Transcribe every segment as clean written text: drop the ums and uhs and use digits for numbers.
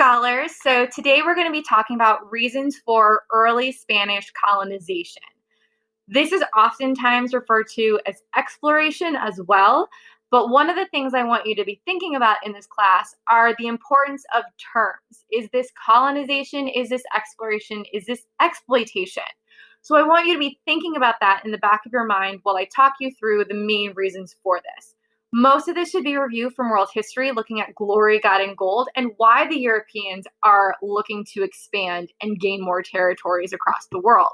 scholars. So today we're going to be talking about reasons for early Spanish colonization. This is oftentimes referred to as exploration as well, but one of the things I want you to be thinking about in this class are the importance of terms. Is this colonization? Is this exploration? Is this exploitation? So I want you to be thinking about that in the back of your mind while I talk you through the main reasons for this. Most of this should be a review from world history, looking at glory, God, and gold, and why the Europeans are looking to expand and gain more territories across the world.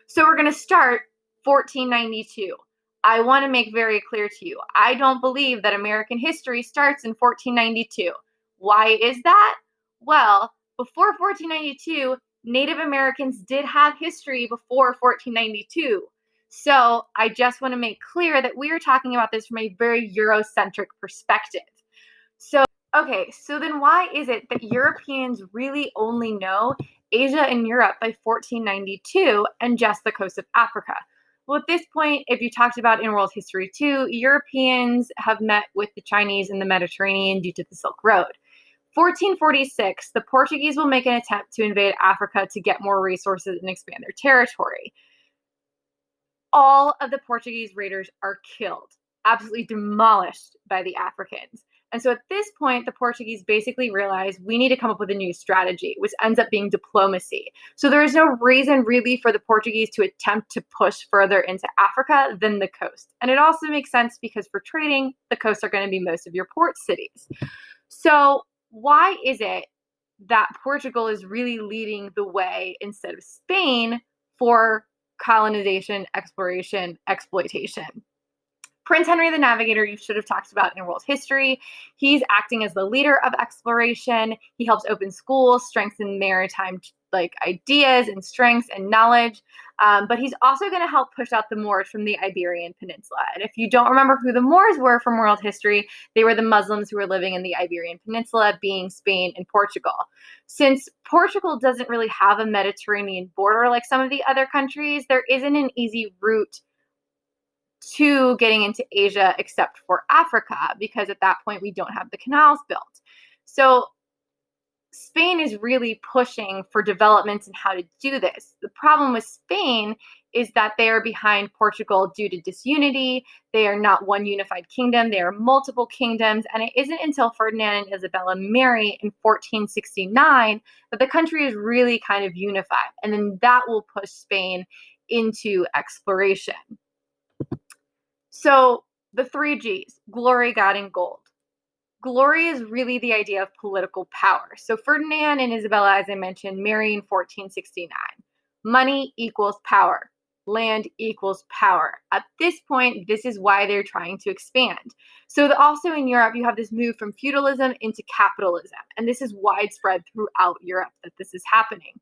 So we're going to start 1492. I want to make very clear to you, I don't believe that American history starts in 1492. Why is that? Well, before 1492, Native Americans did have history before 1492. So I just want to make clear that we are talking about this from a very Eurocentric perspective. Okay, so then why is it that Europeans really only know Asia and Europe by 1492 and just the coast of Africa? Well, at this point, if you talked about in world history too, Europeans have met with the Chinese in the Mediterranean due to the Silk Road. 1446, the Portuguese will make an attempt to invade Africa to get more resources and expand their territory. All of the Portuguese raiders are killed, absolutely demolished by the Africans. And so at this point, the Portuguese basically realize we need to come up with a new strategy, which ends up being diplomacy. So there is no reason really for the Portuguese to attempt to push further into Africa than the coast. And it also makes sense because for trading, the coasts are going to be most of your port cities. So why is it that Portugal is really leading the way instead of Spain for colonization, exploration, exploitation? Prince Henry the Navigator, you should have talked about in world history. He's acting as the leader of exploration. He helps open schools, strengthen maritime ideas and strengths and knowledge. But he's also going to help push out the Moors from the Iberian Peninsula. And if you don't remember who the Moors were from world history, they were the Muslims who were living in the Iberian Peninsula, being Spain and Portugal. Since Portugal doesn't really have a Mediterranean border like some of the other countries, there isn't an easy route to getting into Asia except for Africa, because at that point we don't have the canals built. So Spain is really pushing for developments in how to do this. The problem with Spain is that they are behind Portugal due to disunity. They are not one unified kingdom. They are multiple kingdoms. And it isn't until Ferdinand and Isabella marry in 1469 that the country is really kind of unified. And then that will push Spain into exploration. So the three G's, glory, God, and gold. Glory is really the idea of political power. So Ferdinand and Isabella, as I mentioned, marry in 1469. Money equals power. Land equals power. At this point, this is why they're trying to expand. So also in Europe, you have this move from feudalism into capitalism. And this is widespread throughout Europe that this is happening.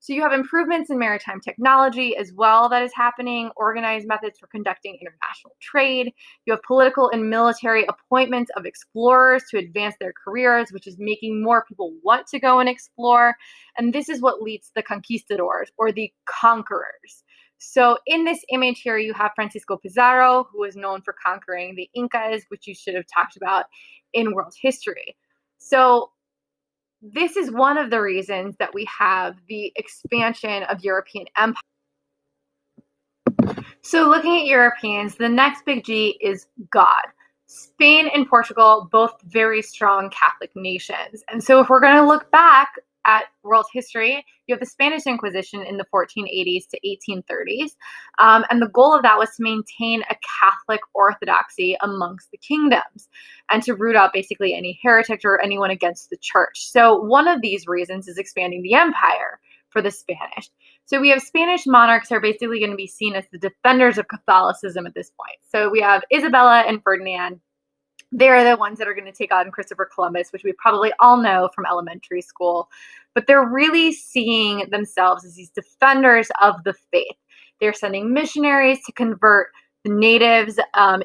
So you have improvements in maritime technology as well that is happening, organized methods for conducting international trade. You have political and military appointments of explorers to advance their careers, which is making more people want to go and explore. And this is what leads to the conquistadors, or the conquerors. So in this image here, you have Francisco Pizarro, who is known for conquering the Incas, which you should have talked about in world history. So this is one of the reasons that we have the expansion of European empire. So looking at Europeans, the next big G is God. Spain and Portugal, both very strong Catholic nations. And so if we're going to look back at world history, you have the Spanish Inquisition in the 1480s to 1830s. And the goal of that was to maintain a Catholic orthodoxy amongst the kingdoms and to root out basically any heretic or anyone against the church. So one of these reasons is expanding the empire for the Spanish. So we have Spanish monarchs who are basically going to be seen as the defenders of Catholicism at this point. So we have Isabella and Ferdinand. They're the ones that are going to take on Christopher Columbus, which we probably all know from elementary school. But they're really seeing themselves as these defenders of the faith. They're sending missionaries to convert the natives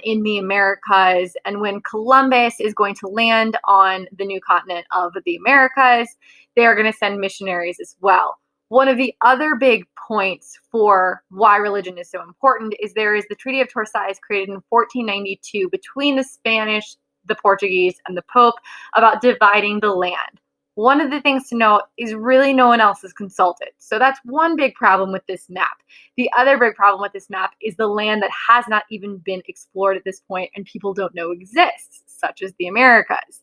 in the Americas. And when Columbus is going to land on the new continent of the Americas, they are going to send missionaries as well. One of the other big points for why religion is so important is there is the Treaty of Tordesillas created in 1492 between the Spanish, the Portuguese, and the Pope about dividing the land. one of the things to note is really no one else is consulted. So that's one big problem with this map. The other big problem with this map is the land that has not even been explored at this point and people don't know exists, such as the Americas.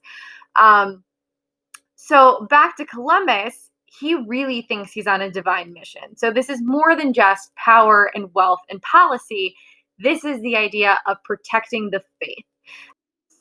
So back to Columbus, he really thinks he's on a divine mission. So this is more than just power and wealth and policy. This is the idea of protecting the faith.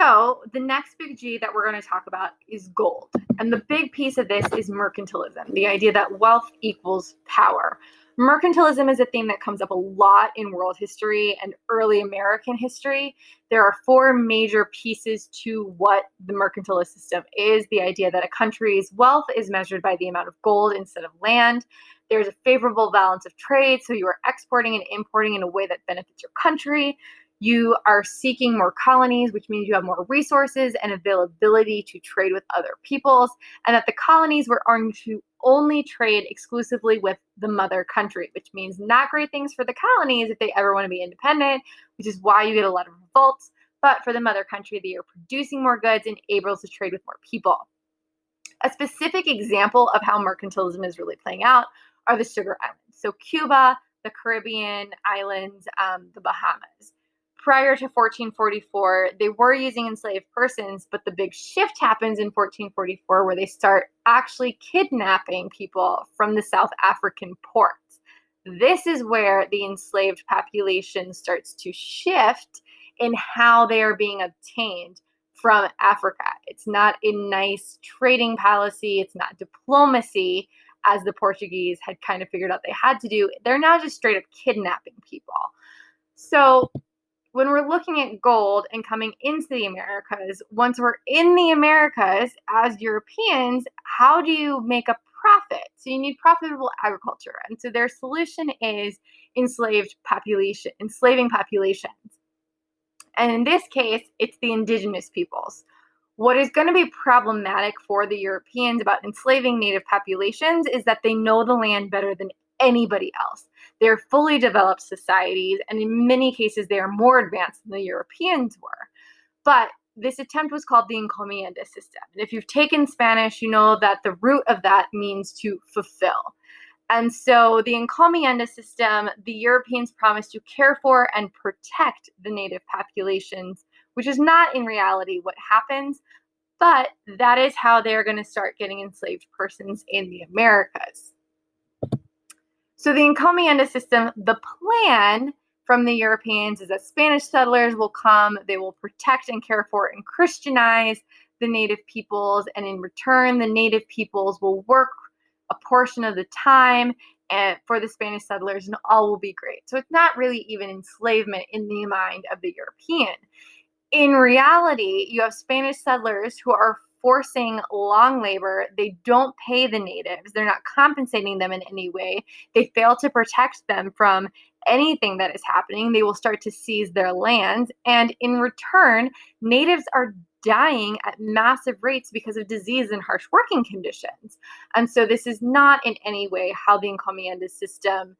So the next big G that we're going to talk about is gold. And the big piece of this is mercantilism, the idea that wealth equals power. Mercantilism is a theme that comes up a lot in world history and early American history. There are four major pieces to what the mercantilist system is. The idea that a country's wealth is measured by the amount of gold instead of land. There's a favorable balance of trade, so you are exporting and importing in a way that benefits your country. You are seeking more colonies, which means you have more resources and availability to trade with other peoples, and that the colonies were going to only trade exclusively with the mother country, which means not great things for the colonies if they ever want to be independent, which is why you get a lot of revolts, but for the mother country, they are producing more goods and able to trade with more people. A specific example of how mercantilism is really playing out are the sugar islands. So Cuba, the Caribbean islands, the Bahamas. Prior to 1444, they were using enslaved persons, but the big shift happens in 1444 where they start actually kidnapping people from the South African ports. This is where the enslaved population starts to shift in how they are being obtained from Africa. It's not a nice trading policy. It's not diplomacy, as the Portuguese had kind of figured out they had to do. They're now just straight up kidnapping people. So when we're looking at gold and coming into the Americas, once we're in the Americas as Europeans, how do you make a profit? So you need profitable agriculture. And so their solution is enslaving populations. And in this case, it's the indigenous peoples. What is going to be problematic for the Europeans about enslaving native populations is that they know the land better than anybody else. They're fully developed societies, and in many cases, they are more advanced than the Europeans were. But this attempt was called the Encomienda system. And if you've taken Spanish, you know that the root of that means to fulfill. And so the Encomienda system, the Europeans promised to care for and protect the native populations, which is not in reality what happens, but that is how they're going to start getting enslaved persons in the Americas. So the Encomienda system, the plan from the Europeans is that Spanish settlers will come, they will protect and care for and Christianize the native peoples, and in return, the native peoples will work a portion of the time and for the Spanish settlers, and all will be great. So it's not really even enslavement in the mind of the European. In reality, you have Spanish settlers who are forcing long labor. They don't pay the natives. They're not compensating them in any way. They fail to protect them from anything that is happening. They will start to seize their lands. And in return, natives are dying at massive rates because of disease and harsh working conditions. And so this is not in any way how the Encomienda system,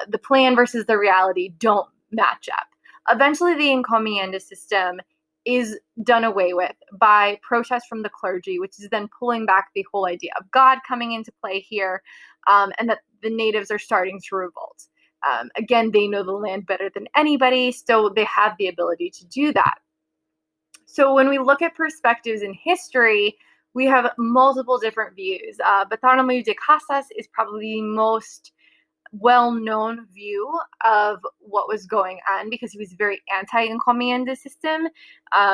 the plan versus the reality don't match up. Eventually, the Encomienda system is done away with by protests from the clergy, which is then pulling back the whole idea of God coming into play here, and that the natives are starting to revolt. Again, they know the land better than anybody, so they have the ability to do that. So when we look at perspectives in history, we have multiple different views. Bartholomew de Casas is probably the most well-known view of what was going on because he was very anti-Encomienda system.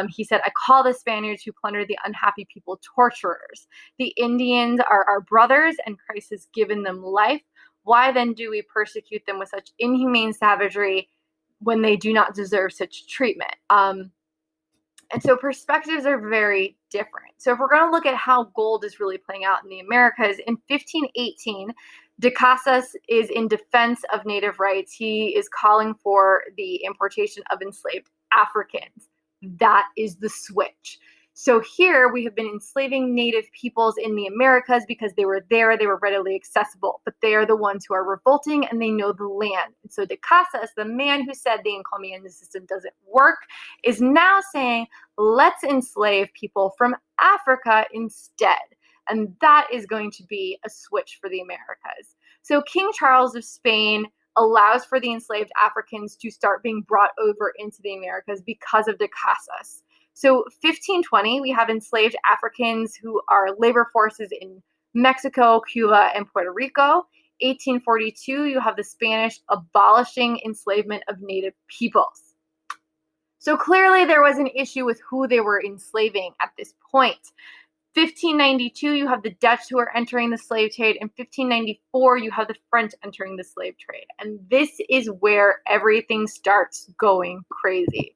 He said, I call the Spaniards who plunder the unhappy people torturers. The Indians are our brothers and Christ has given them life. Why then do we persecute them with such inhumane savagery when they do not deserve such treatment? And so perspectives are very different. So if we're going to look at how gold is really playing out in the Americas, in 1518, de Casas is in defense of native rights. He is calling for the importation of enslaved Africans. That is the switch. So here we have been enslaving native peoples in the Americas because they were there, they were readily accessible, but they are the ones who are revolting and they know the land. And so de Casas, the man who said the Encomienda system doesn't work, is now saying, let's enslave people from Africa instead. and that is going to be a switch for the Americas. So King Charles of Spain allows for the enslaved Africans to start being brought over into the Americas because of the casas. So 1520, we have enslaved Africans who are labor forces in Mexico, Cuba, and Puerto Rico. 1842, you have the Spanish abolishing enslavement of native peoples. So clearly there was an issue with who they were enslaving at this point. 1592, you have the Dutch who are entering the slave trade. In 1594, you have the French entering the slave trade. And this is where everything starts going crazy.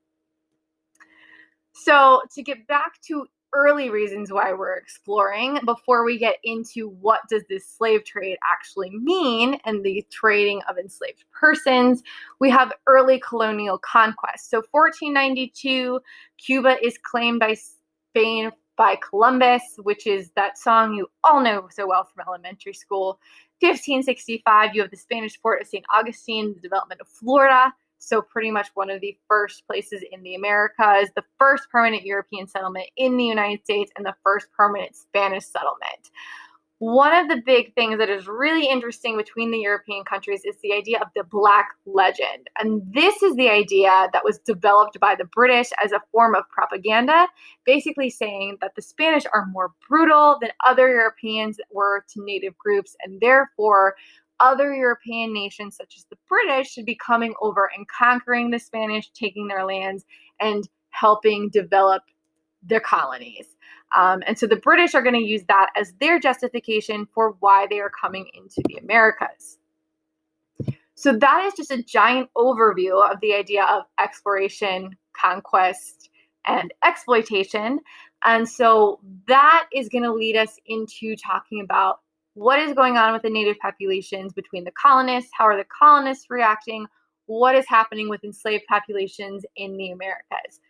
So to get back to early reasons why we're exploring, before we get into what does this slave trade actually mean and the trading of enslaved persons, we have early colonial conquest. So 1492, Cuba is claimed by Spain by Columbus, which is that song you all know so well from elementary school. 1565, you have the Spanish fort of St. Augustine, the development of Florida. So pretty much one of the first places in the Americas, the first permanent European settlement in the United States, and the first permanent Spanish settlement. One of the big things that is really interesting between the European countries is the idea of the Black Legend. And this is the idea that was developed by the British as a form of propaganda, basically saying that the Spanish are more brutal than other Europeans were to native groups, and therefore other European nations, such as the British, should be coming over and conquering the Spanish, taking their lands, and helping develop their colonies. And so the British are going to use that as their justification for why they are coming into the Americas. So that is just a giant overview of the idea of exploration, conquest, and exploitation. And so that is going to lead us into talking about what is going on with the native populations between the colonists, how are the colonists reacting, what is happening with enslaved populations in the Americas.